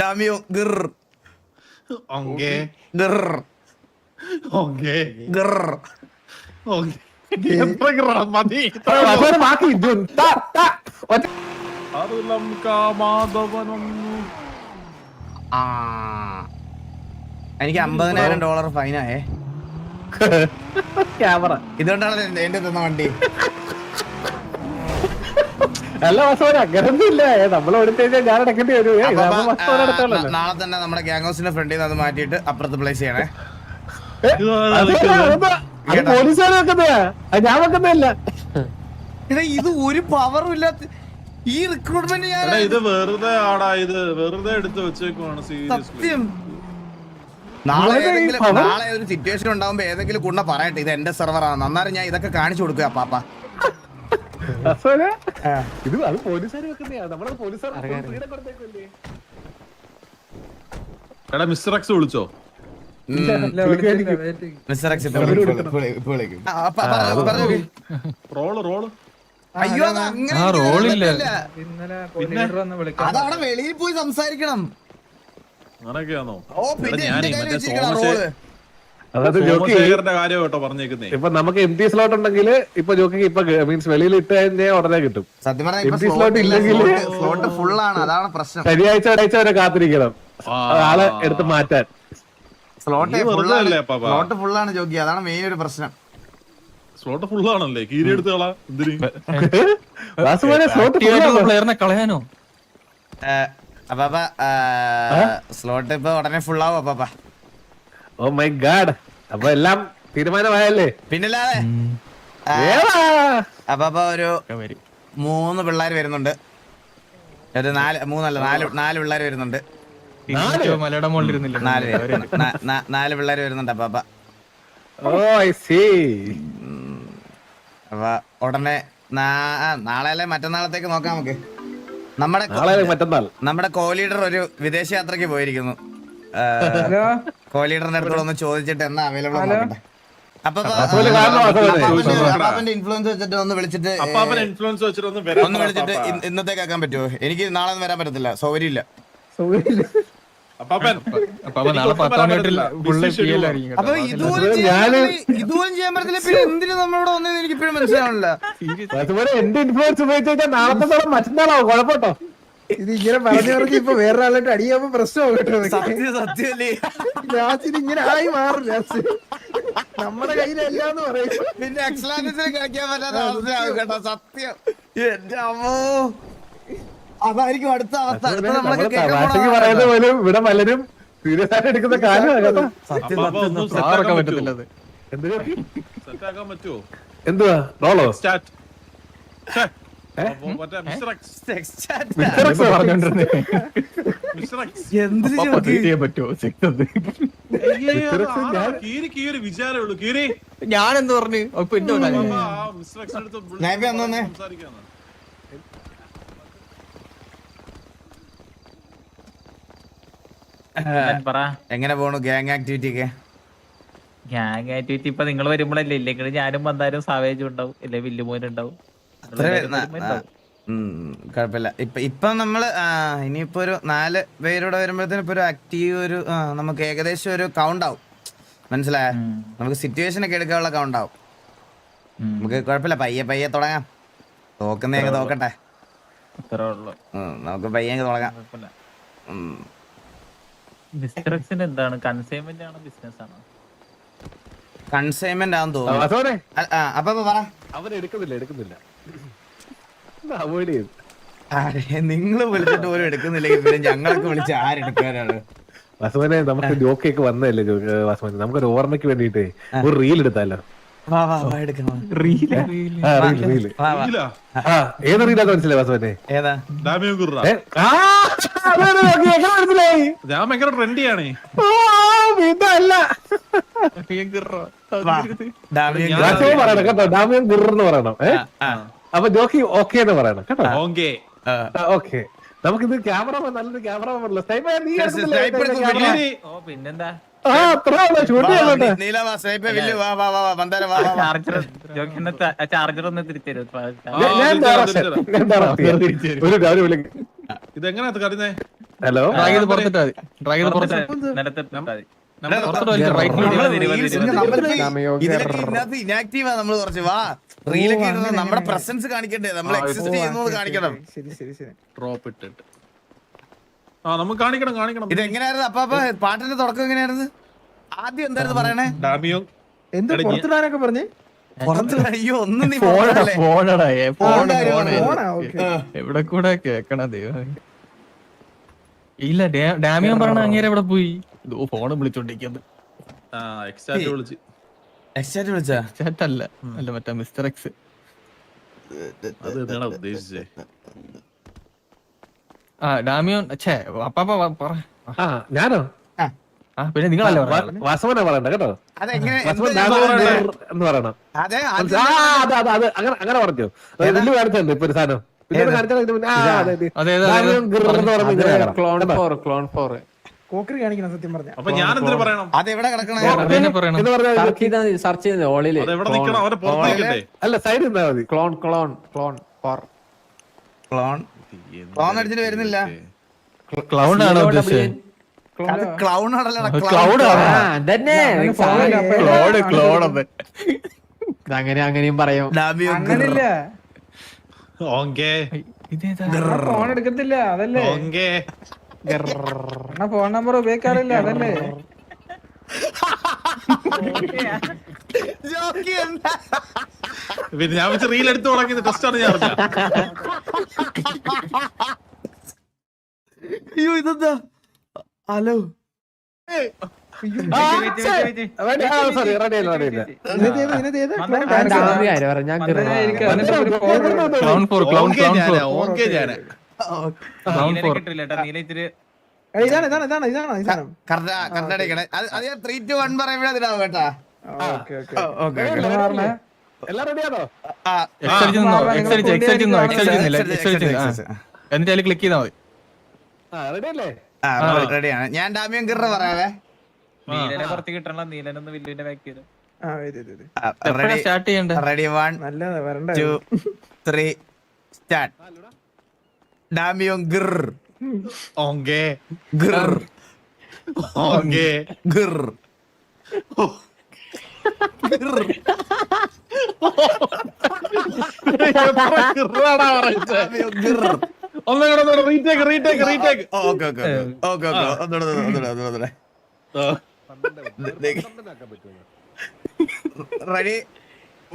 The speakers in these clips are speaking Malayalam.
ഡാമിയോ ഗിർ ഓങ്കേ ഗിർ ഓങ്കേ ഗിർ. എത്ര ഗ്രാം മതി? ബാക്കി ആ എനിക്ക് $50,000 ഫൈനായേ. ക്യാമറ ഇതുകൊണ്ടാണ് എന്റെ തന്ന വണ്ടി. അല്ല വാസവൻ അങ്ങനൊന്നും ഇല്ല. നമ്മൾ എടുത്തു കഴിഞ്ഞാൽ ഞാൻ അടക്കേണ്ടി വരും. നാളെ തന്നെ നമ്മുടെ ഗ്യാങ് ഹൗസിന്റെ ഫ്രണ്ടിൽ നിന്ന് അത് മാറ്റിയിട്ട് അപ്പുറത്ത് പ്ലേസ് ചെയ്യണേ. പോലീസുകാർ വെക്കുന്നതാ, ഞാൻ വെക്കുന്നതല്ല. എടാ ഇത് ഒരു പവറും ഇല്ലാത്ത ഈ റിക്രൂട്ട്മെന്റ് ഞാൻ ഇത് വെറുതെ ആടാ, ഇത് വെറുതെ എടുത്ത് വെച്ചേക്കുവാണ്. സത്യം. നാളെ ഒരു സിറ്റുവേഷൻ ഉണ്ടാവുമ്പോ ഏതെങ്കിലും കുണ്ണ പറയട്ടെ ഇത് എന്റെ സെർവറാണ്, അന്നേരം ഞാൻ ഇതൊക്കെ കാണിച്ചു കൊടുക്കുക പാപ്പ. ഇത് അത് പോലീസുകാർ വെക്കുന്നതാ. നമ്മളെ പോലീസുകാർ എടാ മിസ്റ്റർ എക്സ് വിളിച്ചോ? റോള് അയ്യോ അതവിടെ വെളിയിൽ പോയി സംസാരിക്കണം. അങ്ങനെയൊക്കെയാണോ? ഓ പിന്നെ സോമശേഖരന്റെ കാര്യം കേട്ടോ പറഞ്ഞേക്കുന്നേ. ഇപ്പൊ നമുക്ക് എം ടി സ്ലോട്ട് ഉണ്ടെങ്കിൽ ഇപ്പൊ ജോക്കിക്ക് ഇപ്പൊ മീൻസ് വെളിയിൽ ഇട്ട് കഴിഞ്ഞാൽ ഉടനെ കിട്ടും. സത്യം സ്ലോട്ട് ഇല്ലെങ്കിൽ സ്ലോട്ട് ഫുള്ളാണ്, അതാണ് പ്രശ്നം. ശനിയാഴ്ച ഒരാഴ്ച വരെ കാത്തിരിക്കണം ആളെ എടുത്ത് മാറ്റാൻ. സ്ലോട്ട് ഫുള്ളാണ് ജോക്കി, അതാണ് മെയിൻ ഒരു പ്രശ്നം. സ്ലോട്ട് ഫുള്ളാണല്ലേ? കീരി എടുത്തുകളാ കളയാനോ? അപ്പാപ്പ സ്ലോട്ട് ഇപ്പൊ ഉടനെ ഫുള്ളാവും അപ്പാപ്പ. Oh my God. അപ്പൊ എല്ലാം തീരുമാനമായല്ലേ? പിന്നല്ലാതെ അപ്പാപ്പ ഒരു 3 പിള്ളേർ വരുന്നുണ്ട്. ഒരു 4 പിള്ളേർ വരുന്നുണ്ട്. 4 പിള്ളേർ വരുന്നുണ്ട് അപ്പാപ്പ. ഓ ഐ സീ. അപ്പൊ ഉടനെ നാളെ അല്ലെ മറ്റന്നാളത്തേക്ക് നോക്കാം നമുക്ക്. നമ്മുടെ കോ-ലീഡർ ഒരു വിദേശ യാത്രക്ക് പോയിരിക്കുന്നു. കോ-ലീഡറിന്റെ അടുത്തോട് ഒന്ന് ചോദിച്ചിട്ട് എന്നാ അവൈലബിൾ നോക്കട്ടെ. അപ്പൊ അപ്പാപ്പന്റെ ഇൻഫ്ലുവൻസ് വെച്ചിട്ട് ഒന്ന് വിളിച്ചിട്ട് ഇന്നത്തേക്ക് ആക്കാൻ പറ്റുമോ? എനിക്ക് നാളെ ഒന്നും വരാൻ പറ്റത്തില്ല, സൗകര്യമില്ല. അപ്പൊ ഇതുപോലും ചെയ്യാൻ പറ്റത്തില്ല. പിന്നെ എന്തിനു നമ്മളോട് വന്നതെന്ന് എനിക്ക് ഇപ്പോഴും മനസ്സിലാവണില്ല. എന്റെ ഇൻഫ്ലുവൻസ് ഉപയോഗിച്ചാൽ നാളത്തെ മറ്റന്നാളാവും കുഴപ്പട്ടോ. ഇത് ഇങ്ങനെ പറഞ്ഞു ഇപ്പൊ വേറൊരാളായിട്ട് അടിയാകുമ്പോ പ്രശ്നമാവും കേട്ടോ. സത്യമല്ലേ? ലാസ്റ്റിന് ഇങ്ങനെ ആയി മാറും. ലാസ്റ്റ് നമ്മുടെ കയ്യിലല്ലാന്ന് പറയും. പിന്നെ എക്സലാൻസിൽ കളിക്കാൻ പറ്റാത്ത അവസ്ഥയാവും കേട്ടോ. സത്യം. എന്റെ അമ്മോ, അതായിരിക്കും അടുത്ത അവസ്ഥ. പറയുന്നത് പോലും ഇവിടെ പലരും സീരിയസ് ആയിട്ട് എടുക്കുന്ന കാലമാണ് കേട്ടോ. എന്തുവാ റോളോ? ഞാനെന്ത് പറഞ്ഞു? എങ്ങനെ പോണു ഗ്യാങ് ആക്ടിവിറ്റി ഒക്കെ? ഗ്യാങ് ആക്ടിവിറ്റി ഇപ്പൊ നിങ്ങൾ വരുമ്പോഴല്ലേ, ഇല്ലെങ്കിൽ ഞാനും വന്നാലും സാവേജും ഉണ്ടാവും, ഇല്ലേ വില്ലുമോനുണ്ടാവും. കുഴപ്പമില്ല. ഇപ്പൊ നമ്മള് ഇനിയിപ്പോ ഒരു 4 പേരൂടെ വരുമ്പോഴത്തേനും ഇപ്പൊ ഒരു ആക്റ്റീവ് ഒരു നമുക്ക് ഏകദേശം ഒരു കൗണ്ട് ആവും. മനസ്സിലായ? നമുക്ക് സിറ്റുവേഷൻ ഒക്കെ എടുക്കാനുള്ള കൗണ്ട് ആവും. നമുക്ക് കുഴപ്പമില്ല, പയ്യെ തുടങ്ങാം. തോക്കുന്നതൊക്കെ തോക്കട്ടെ. നമുക്ക് പയ്യെ തുടങ്ങാം. എന്താണ് കൺസൈൻമെന്റ് ആണോ ബിസിനസ് ആണോ? കൺസൈൻമെന്റ് ആണെന്ന് തോന്നുന്നു. അപ്പൊ പറ. അവൻ എടുക്കുന്നില്ല നിങ്ങൾ വിളിച്ചിട്ട് പോലും എടുക്കുന്നില്ലെങ്കിൽ പിന്നെ ഞങ്ങളൊക്കെ വിളിച്ച് ആരെടുക്കാനാണ്? വാസുവിനെ നമുക്ക് ജോക്കൊക്കെ വന്നതല്ലേ വാസുവിനെ, നമുക്കൊരു ഓർമ്മയ്ക്ക് വേണ്ടിട്ട് ഒരു റീൽ എടുത്താലോ? ഏത് റീലാന്ന് മനസ്സിലായി വാസുവിനെ? ഏതാ? ഞാൻ ഭയങ്കര ട്രെൻഡിയാണേ. ഇതല്ല പറയണം കേട്ടോ, ഡാമിയൻ ഗുർന്ന് പറയണം. അപ്പൊ ജോക്കി ഓക്കെ എന്ന് പറയണം കേട്ടോ. ഓക്കെ, നമുക്കിത് ക്യാമറ നല്ലൊരു ക്യാമറ പിന്നെന്താ ചാർജർ ഒന്ന് തിരിച്ചു ഇതെങ്ങനെയാ കരുന്നേ? ഹലോ ഡ്രാഗ് ചെയ്ത് പുറത്തിട്ടാ മതി. ഡ്രാഗ് ചെയ്ത് പുറത്ത് നിലത്തിട്ടാ മതി. പുറത്തോട്ട് വലിച്ച റൈറ്റിലോട്ട് ഇതിലൊക്കെ ഇതിനകത്ത് ഇനാക്റ്റീവാ നമ്മള് കുറച്ച് വാ റീലൊക്കെ ഇടുന്നത് നമ്മുടെ പ്രസൻസ് കാണിക്കണ്ടേ നമ്മൾ എക്സിസ്റ്റ് ചെയ്യുന്നു കാണിക്കണം. ശരി ശരി ശരി. ഡ്രോപ്പ് ഇട്ടിട്ട് നമുക്ക് കാണിക്കണം ഇത് എങ്ങനെയായിരുന്നു അപ്പൊ പാട്ടിന്റെ തുടക്കം എങ്ങനെയായിരുന്നു? ആദ്യം എന്തായിരുന്നു പറയണേ? ഡാമിയോ എന്ത് പുറത്തിടാനൊക്കെ പറഞ്ഞ് പുറത്ത് അയ്യോ ഒന്നും നീ ഫോണടാ ഫോണല്ലേ? ഫോണടാ ഫോണാ ഓക്കെ. എവിടെ കൂടെ കേക്കണ ദൈവം. ഇല്ല ഡാമിയൻ പറഞ്ഞ അങ്ങേരെ എവിടെ പോയി? ഫോണ് വിളിച്ചോണ്ടിരിക്കുന്നത്. എക്സ്റ്റാറ്റ് വിളിച്ച് എക്സാക്ട് വിളിച്ചാ ചേട്ടല്ല അല്ല മറ്റേ മിസ്റ്റർ എക്സ്. അത് എന്താണ് ഉദ്ദേശിച്ചേ? ആ ഡാമിയോൻ ഛേ അപ്പാപ്പ പറ. ഞാനോ പിന്നെ നിങ്ങളല്ലേ പറഞ്ഞത്? വാസവനാ പറയണ്ട കേട്ടോ. അതെങ്ങനെ വാസവൻ എന്താ ഡാമിയോൻ പറയണ്ടേ? എന്ന് പറയണം. അതെ ആ, അത് അങ്ങനെ പറഞ്ഞു. വലിയ കാണിച്ചുണ്ട് ഇപ്പൊ ഒരു സാധനം. പിന്നെ കാണിച്ചാൽ കോക്കറി കാണിക്കണം സത്യം പറഞ്ഞ. അപ്പൊ ഞാൻ എന്തിനു പറയണം? അതെവിടെ കിടക്കണേ? അതന്നെ പറയണം. സെർച്ച് ചെയ്ത് ഓളില് അതെവിടെ നിക്കണം? അവരെ പുറത്ത് നിൽക്കട്ടെ. അല്ല സൈഡ് നിന്നാ മതി. ക്ലോൺ ക്ലോൺ ക്ലോൺ അടിച്ചിട്ട് വരുന്നില്ല. ക്ലൗഡ് ആണോ ഉദ്ദേശിച്ചത്? അത് ക്ലൗൺ ആണല്ലോ. ക്ലൗഡ് അതന്നെ ക്ലൗഡ് അങ്ങനെയും പറയാം. അങ്ങനില്ല. ഓങ്കേ ഇതേതാ? ഫോൺ എടുക്കത്തില്ല അതല്ലേ. ഓങ്കേ ഫോൺ നമ്പർ ഉപയോഗിക്കാറില്ല അതല്ലേ. ജോക്കി എന്താ? പിന്നെ ഞാൻ വെച്ച് റീൽ എടുത്ത് തുടങ്ങിയത് ടെസ്റ്റാണ് ഞാൻ അറിഞ്ഞ. അയ്യോ ഇതെന്താ? ഹലോ സോറി റെഡി ഇതിനകത്ത് ഏത്? ഞാൻ ക്ലൗൺ ഫോർ ഓങ്കേ ഞാനാ കിട്ടില്ല കേട്ടോ നീല ഇത്തിരി ഇതാണ് കർണാടകയുടെ അത് ഞാൻ 3, 2, 1 പറയുമ്പോഴേ അതിനാവും കേട്ടാ. Okay okay. ഓക്കെ എല്ലാം റെഡിയാണോ? എന്നിട്ട് അതിൽ ക്ലിക്ക് ചെയ്താൽ മതി. റെഡി അല്ലേ? റെഡിയാണ്. ഞാൻ ഡാമിയൻ ഗിറ പറയാവേ. നീലനെ പുറത്ത് കിട്ടണല്ലോ. നീലനൊന്ന് വില്ലുവിന്റെ ബാക്ക് ചെയ്തു. റെഡി സ്റ്റാർട്ട് ചെയ്യണ്ടേ? റെഡി 1, നല്ലതാ വരണ്ട. 2, 3 സ്റ്റാർട്ട്. ഡാമിയൻ ഗിർ ഓങ്കേ ഗിർ ഓങ്കേ ഗിർ ഡാമിയൻ ഗിർ. ഒന്നുകൂടെ റീടേക്ക് ഓക്കെ ഒന്നുകൂടെ റെഡി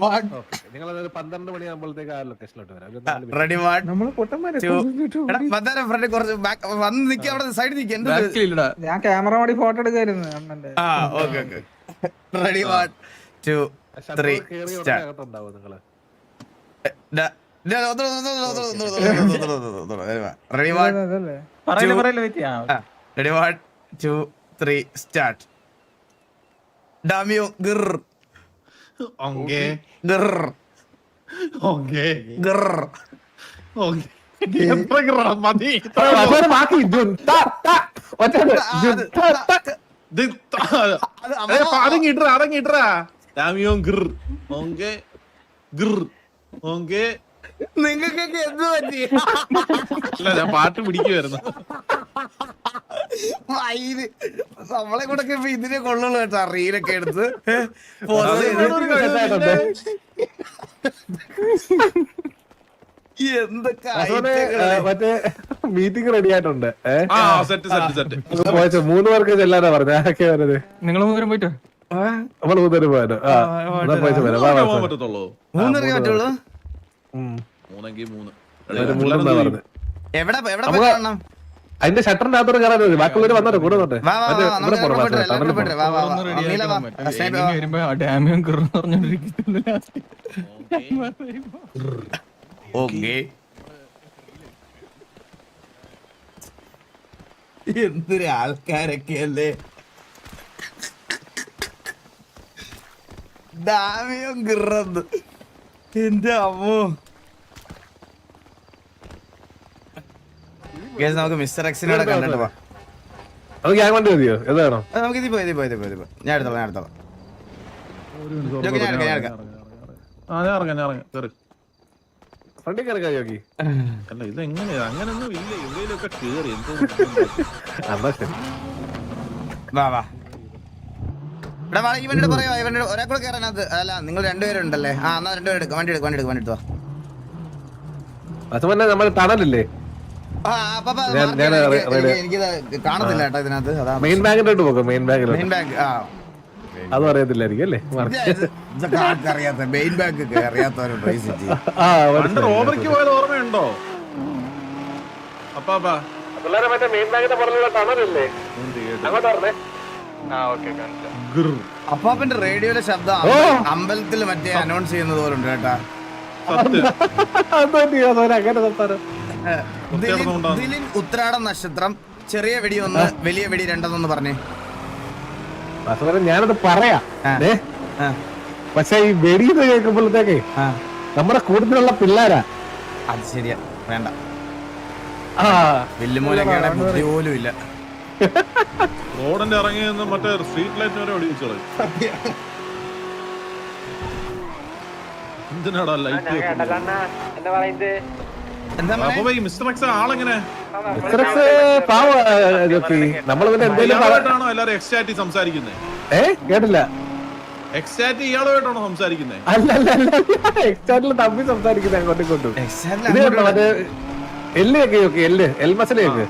1, നിങ്ങളൊരു 12 മണിയാകുമ്പോഴത്തേക്ക് ആ ലൊക്കേഷനിലോട്ട് വരാം. റെഡി 1, നമ്മള് പൊട്ടന്മാരെ 2. എടാ ഫ്രണ്ട് കുറച്ച് വന്ന് നിക്ക, അവിടെ സൈഡ് നിക്ക. ബാക്കിൽ ഇല്ലടാ. ഞാൻ ക്യാമറ വഴി ഫോട്ടോ എടുക്കായിരുന്നു അണ്ണന്റെ. Okay ready 1, 2, 3 start. ഉണ്ടാവും നിങ്ങള്. റെഡി 1, അതല്ലേ. പറയല്ലേ വെച്ച് റെഡി 1, 2, 3 സ്റ്റാർട്ട്. ഡാമിയോ ഗിർ ഓങ്കേ ഗിർ ഓങ്കേ ഗിർ. ഓങ്കേ എത്ര ഗ്രാം മതി? അവസാനം ബാക്കി ജുൻ, ത, ത, ഒറ്റത്, ജുൻ, ത, ത. അടങ്ങിട്ടാ ഡാമിയോ ഗിർ ഓങ്കേ ഗിർ ഓങ്കേ. നിങ്ങൾക്കൊക്കെ എന്ത് പറ്റി? അല്ല ഞാൻ പാട്ട് പിടിക്കുവായിരുന്നു. നമ്മളെ കൂടെ ഇപ്പൊ ഇതിനെ കൊള്ളുള്ളൂ കേട്ടോ. റീലൊക്കെ എടുത്ത് എന്തൊക്കെ അവസാനം, മറ്റേ മീറ്റിംഗ് റെഡി ആയിട്ടുണ്ട്. സെറ്റ് 3 പേർക്ക് ചെല്ലാനാ പറഞ്ഞത്. ആരൊക്കെ വരുന്നത്? നിങ്ങൾ മൂവരും പോയിട്ട് നമ്മള് 3 പേര് പോയാലോ? പോയിട്ട് വരാം. വാ, വാ, വാ. പറ്റത്തുള്ളൂ. 3 പറ്റുള്ളൂ. മൂന്നെങ്കിൽ 3. ഒരു 3 എന്നാ പറഞ്ഞത്. എവിടെ നമുക്ക് കാണണം? അതിന്റെ ഷട്ടറിന്റെ അകത്തോട്ട് കയറാൻ മതി. ബാക്കിയുള്ളവര് വന്നോ കൂടെ വന്നോട്ടെ. വാ, വാ, വാ, ഇവിടെ നമുക്ക് പോണം. അങ്ങോട്ട് പോയിട്ട് എല്ലാവരും പോയിട്ട് വാ, വാ, വാ. ഒന്ന് ready നീല വാ. ആക്കണം. മറ്റേ enemy വരുമ്പോ ആ ഡാമിയൻ കിറന്ന് പറഞ്ഞോണ്ടിരിക്കുന്നു ലാസ്റ്റ്. ഓക്കേ. എന്തൊരു ആൾക്കാരൊക്കെ അല്ലേ. ഡാമിയും ഗിറന്ന് എന്റെ അമ്മോ. Guys, നമുക്ക് മിസ്റ്റർ എക്സിനോടെ കണ്ടിട്ട് പോവാം. അത് ഗ്യാങ് വണ്ടി മതിയോ? ഏതാണോ? നമുക്ക് ഇതിപ്പോ ഞാൻ എടുത്തോളാം. ജോക്കി, ഞാൻ എടുക്കാം. ഞാൻ ഇറങ്ങാം കേറി. ഫ്രണ്ടിൽ കിടക്കാം ജോക്കി. അല്ല ഇത് എങ്ങനെയാ അങ്ങനൊന്നും ഇല്ല എവിടെയൊക്കെ കേറി എന്തോ എന്നാ ശരി. വാ വാ എടാ വാ ഇവനോട് പറയാ ഇവനോട് ഒരാൾക്കൂടെ കയറാനത് അല്ല നിങ്ങൾ രണ്ടുപേരുണ്ടല്ലേ ആ എന്നാ രണ്ടുപേരും എടുക്കാം വണ്ടി എടുക്കുക അത് പിന്നെ നമ്മൾ ടണലില്ലേ ആ അപ്പൊ ഞാൻ എനിക്കിത് കാണത്തില്ല കേട്ടോ ഇതിനകത്ത് അതാ മെയിൻ ബാങ്കിലോട്ട് പോകും. മെയിൻ ബാങ്കിലോട്ട് മെയിൻ ബാങ്ക് ആ അതും അറിയത്തില്ലായിരിക്കും അല്ലേ? അറിയാത്ത മെയിൻ ബാങ്ക് അറിയാത്തവരുണ്ടോ ഈ സിറ്റി ആ പണ്ട് റോബറിക്ക് പോയത് ഓർമ്മയുണ്ടോ അപ്പാ പിള്ളേരെ മറ്റേ മെയിൻ ബാങ്കിന്റെ പുറത്തുള്ള ടണലില്ലേ അങ്ങോട്ട് പറഞ്ഞേ. അപ്പാപ്പന്റെ റേഡിയോയിലെ ശബ്ദം അമ്പലത്തിൽ മറ്റേ അനൗൺസ് ചെയ്യുന്നത് പോലെ ഉണ്ട് കേട്ടാ. അങ്ങനെ സംസാരം. ദിലിൻ ഉത്രാടം നക്ഷത്രം ചെറിയ വെടി 1 വലിയ വെടി 2 പറഞ്ഞേ. വാസുദേവൻ ഞാനത് പറയാം. പക്ഷെ ഈ വെടിയെന്ന് കേൾക്കുമ്പോഴത്തേക്ക് നമ്മുടെ കൂടുതലുള്ള പിള്ളേരാ. അത് ശരിയാ വേണ്ട വെല്ലുമൂലൊക്കെ ബുദ്ധി പോലും ഇല്ല. റോഡിന്റെ ഇറങ്ങി നിന്ന് മറ്റേ സ്ട്രീറ്റ് ലൈറ്റ് വരെ ഒടിച്ചോളൂ എന്തിനാടാ ലൈറ്റ് അപ്പൊ ഈ മിസ്റ്റർ എക്സ് ആളെങ്ങനെ നമ്മൾ പിന്നെ എന്തെങ്കിലും ഇയാളുമായിട്ടാണോ എല്ലാരും എക്സ്റ്റാറ്റി സംസാരിക്കുന്നത് കേട്ടില്ല. എക്സ്റ്റാറ്റി ഇയാളുമായിട്ടാണോ സംസാരിക്കുന്നത് അല്ല എക്സ്റ്റാറ്റിൽ തമ്മി സംസാരിക്കുന്നത് അങ്ങോട്ടും ഇങ്ങോട്ടും. ഇത് കണ്ടോ മറ്റേ എല്ലൊക്കെ എൽ മസലയൊക്കെ